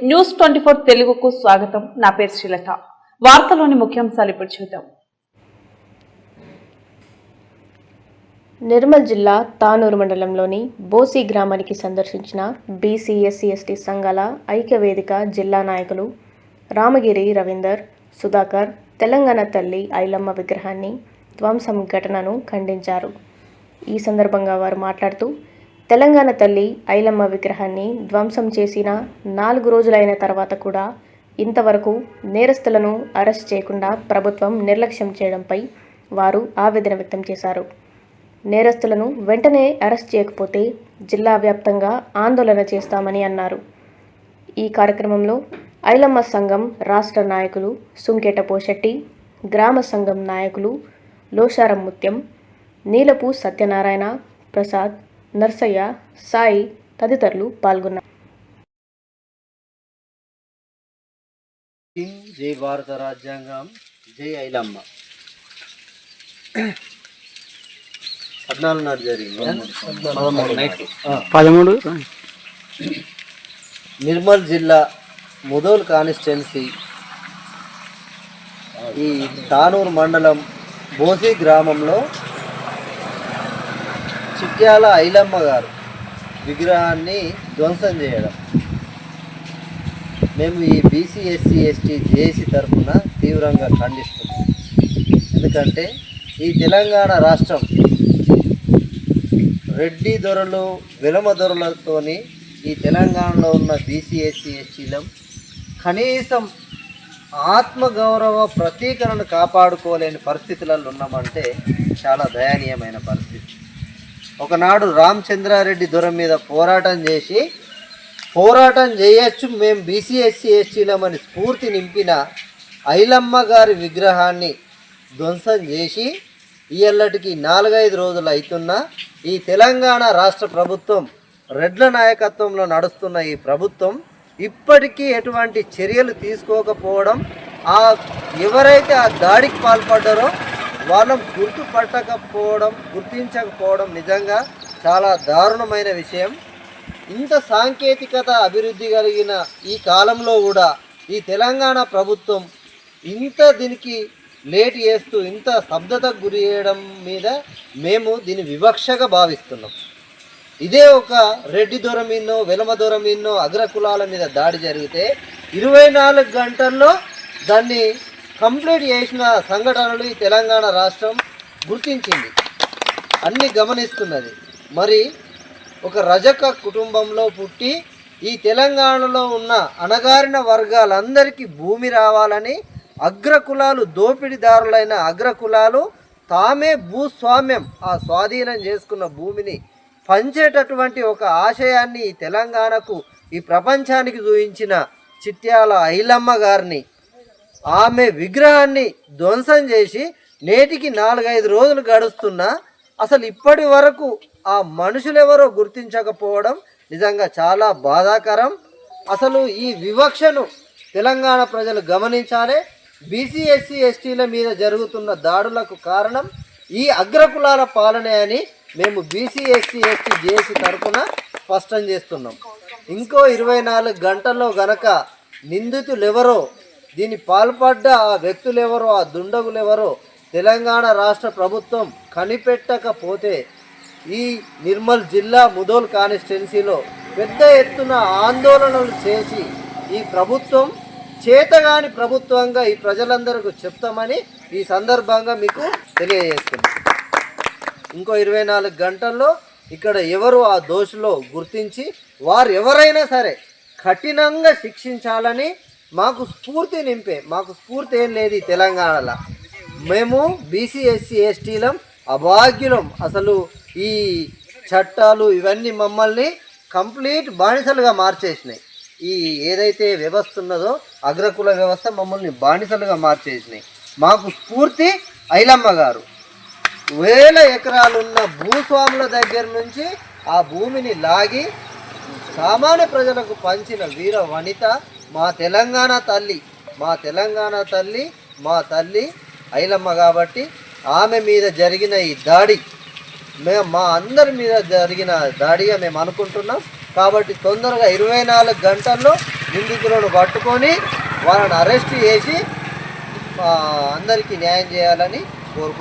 News 24 తెలుగుకు స్వాగతం. నా పేరు శ్రీలత. వార్తలోని ముఖ్యాంశాలు ఇప్పుడు చూద్దాం. నిర్మల్ జిల్లా తానూరు మండలంలోని బోసి గ్రామానికి సందర్శించిన బీసీ ఎస్సీ ఎస్టీ సంఘాల ఐక్యవేదిక జిల్లా నాయకులు రామగిరి రవీందర్, సుధాకర్ తెలంగాణ తల్లి ఐలమ్మ విగ్రహాన్ని ధ్వంసం ఘటనను ఖండించారు. ఈ సందర్భంగా వారు మాట్లాడుతూ, తెలంగాణ తల్లి ఐలమ్మ విగ్రహాన్ని ధ్వంసం చేసిన 4 రోజులైన తర్వాత కూడా ఇంతవరకు నేరస్తులను అరెస్ట్ చేయకుండా ప్రభుత్వం నిర్లక్ష్యం చేయడంపై వారు ఆవేదన వ్యక్తం చేశారు. నేరస్తులను వెంటనే అరెస్ట్ చేయకపోతే జిల్లా వ్యాప్తంగా ఆందోళన చేస్తామని అన్నారు. ఈ కార్యక్రమంలో ఐలమ్మ సంఘం రాష్ట్ర నాయకులు సుంకేట పోషెట్టి, గ్రామ సంఘం నాయకులు లోషారం ముత్యం, నీలపు సత్యనారాయణ, ప్రసాద్, నర్సయ్య, సాయి తదితరులు పాల్గొన్నారు. జై భారత రాజ్యాంగం, జై ఐలమ్మ. 14 నాడు జరిగింది. 13 నిర్మల్ జిల్లా ముదోల్ కాన్స్టిట్యున్సీ ఈ తానూరు మండలం బోసి గ్రామంలో చిట్యాల ఐలమ్మ గారు విగ్రహాన్ని ధ్వంసం చేయడం మేము ఈ బీసీ ఎస్సీ ఎస్టీ జేఏసీ తరఫున తీవ్రంగా ఖండిస్తున్నాం. ఎందుకంటే ఈ తెలంగాణ రాష్ట్రం రెడ్డి దొరలు వెలమ దొరలతోని ఈ తెలంగాణలో ఉన్న బీసీ ఎస్సీ ఎస్టీలం కనీసం ఆత్మగౌరవ ప్రతీకరణను కాపాడుకోలేని పరిస్థితులలో ఉన్నామంటే చాలా దయనీయమైన పరిస్థితి. ఒకనాడు రామచంద్రారెడ్డి దొర మీద పోరాటం చేయొచ్చు, మేము బీసీ ఎస్సీ ఎస్టీలమని స్ఫూర్తి నింపిన ఐలమ్మ గారి విగ్రహాన్ని ధ్వంసం చేసి ఇయ్యల్లటికి 4-5 రోజులు అవుతున్నా ఈ తెలంగాణ రాష్ట్ర ప్రభుత్వం రెడ్ల నాయకత్వంలో నడుస్తున్న ఈ ప్రభుత్వం ఇప్పటికీ ఎటువంటి చర్యలు తీసుకోకపోవడం, ఎవరైతే ఆ దాడికి పాల్పడ్డారో వాళ్ళని గుర్తించకపోవడం నిజంగా చాలా దారుణమైన విషయం. ఇంత సాంకేతికత అభివృద్ధి కలిగిన ఈ కాలంలో కూడా ఈ తెలంగాణ ప్రభుత్వం దీనికి లేట్ చేస్తూ ఇంత స్తబ్దతకు గురి చేయడం మీద మేము దీన్ని వివక్షగా భావిస్తున్నాం. ఇదే ఒక రెడ్డి దొర మీదనో వెలమ దొర మీదనో అగ్రకులాల మీద దాడి జరిగితే 24 గంటల్లో దాన్ని కంప్లీట్ చేసిన సంఘటనలు ఈ తెలంగాణ రాష్ట్రం గుర్తించింది, అన్నీ గమనిస్తున్నది. మరి ఒక రజక కుటుంబంలో పుట్టి ఈ తెలంగాణలో ఉన్న అణగారిన వర్గాలందరికీ భూమి రావాలని అగ్రకులాలు, దోపిడీదారులైన అగ్రకులాలు తామే భూస్వామ్యం స్వాధీనం చేసుకున్న భూమిని పంచేటటువంటి ఒక ఆశయాన్ని ఈ తెలంగాణకు, ఈ ప్రపంచానికి చూపించిన చిట్యాల ఐలమ్మ గారిని ఆమె విగ్రహాన్ని ధ్వంసం చేసి నేటికి 4-5 రోజులు గడుస్తున్నా అసలు ఇప్పటి వరకు ఆ మనుషులెవరో గుర్తించకపోవడం నిజంగా చాలా బాధాకరం. అసలు ఈ వివక్షను తెలంగాణ ప్రజలు గమనించాలి. బీసీ ఎస్సీ ఎస్టీల మీద జరుగుతున్న దాడులకు కారణం ఈ అగ్రకులాల పాలనే అని మేము బీసీ ఎస్సీ ఎస్టీ జేఏసీ తరఫున స్పష్టం చేస్తున్నాం. ఇంకో 24 గంటల్లో గనక నిందితులెవరో, దీన్ని పాల్పడ్డ ఆ వ్యక్తులెవరో, ఆ దుండగులెవరో తెలంగాణ రాష్ట్ర ప్రభుత్వం కనిపెట్టకపోతే ఈ నిర్మల్ జిల్లా ముదోల్ కాన్స్టిట్యున్సీలో పెద్ద ఎత్తున ఆందోళనలు చేసి ఈ ప్రభుత్వం చేతగాని ప్రభుత్వంగా ఈ ప్రజలందరికీ చెప్తామని ఈ సందర్భంగా మీకు తెలియజేస్తున్నాం. ఇంకో 24 గంటల్లో ఇక్కడ ఎవరు ఆ దోషులో గుర్తించి వారు ఎవరైనా సరే కఠినంగా శిక్షించాలని మాకు స్ఫూర్తి నింపే, మాకు స్ఫూర్తి ఏం లేదు ఈ తెలంగాణలో. మేము బీసీ ఎస్సీ ఎస్టీలం అభాగ్యులం. అసలు ఈ చట్టాలు ఇవన్నీ మమ్మల్ని కంప్లీట్ బానిసలుగా మార్చేసినాయి. ఈ ఏదైతే వ్యవస్థ ఉన్నదో అగ్రకుల వ్యవస్థ మమ్మల్ని బానిసలుగా మార్చేసినాయి. మాకు స్ఫూర్తి ఐలమ్మ గారు. 1000 ఎకరాలున్న భూస్వాముల దగ్గర నుంచి ఆ భూమిని లాగి సామాన్య ప్రజలకు పంచిన వీర వనిత మా తెలంగాణ తల్లి, మా తల్లి ఐలమ్మ. కాబట్టి ఆమె మీద జరిగిన ఈ దాడి మా అందరి మీద జరిగిన దాడిగా మేము అనుకుంటున్నాం. కాబట్టి తొందరగా 24 గంటల్లో నిందితులను పట్టుకొని వాళ్ళని అరెస్ట్ చేసి అందరికీ న్యాయం చేయాలని కోరుకుంటున్నాను.